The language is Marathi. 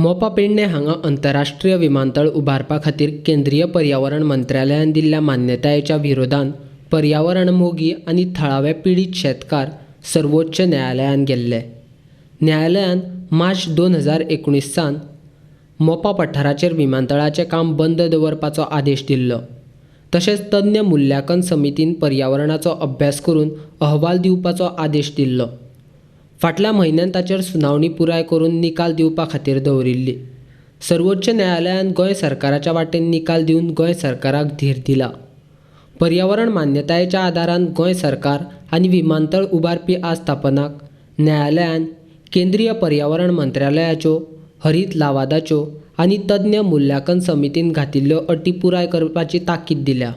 मोपा पेडणे हांगा अंतरराष्ट्रीय विमानतळ उबारपा खातीर केंद्रीय पर्यावरण मंत्रालयान दिल्ल्या मान्यतायेच्या विरोधान पर्यावरण मोगी आनी थळावे पीडित शेतकार सर्वोच्च न्यायालयान गेल्ले. न्यायालयान मार्च 2019 सावन मोपा पठाराचेर विमानतळाचें काम बंद दवरपाचो आदेश दिल्लो. तशेंच तज्ञ मुल्यांकन समितीन पर्यावरणाचो अभ्यास करून अहवाल दिवपाचो आदेश दिल्लो. फाटल्या म्हयन्यांत ताचेर सुनावणी पुराय करून निकाल दिवपा खातीर दवरिल्ली. सर्वोच्च न्यायालयान गोंय सरकाराच्या वाटेन निकाल दिवन गोंय सरकाराक धीर दिला. पर्यावरण मान्यतायेच्या आदारान गोंय सरकार आनी विमानतळ उबारपी आस्थापनाक न्यायालयान केंद्रीय पर्यावरण मंत्रालयाच्यो, हरीत लावादाच्यो आनी तज्ञ मुल्यांकन समितीन घातिल्ल्यो अटी पुराय करपाची ताकीद दिल्या.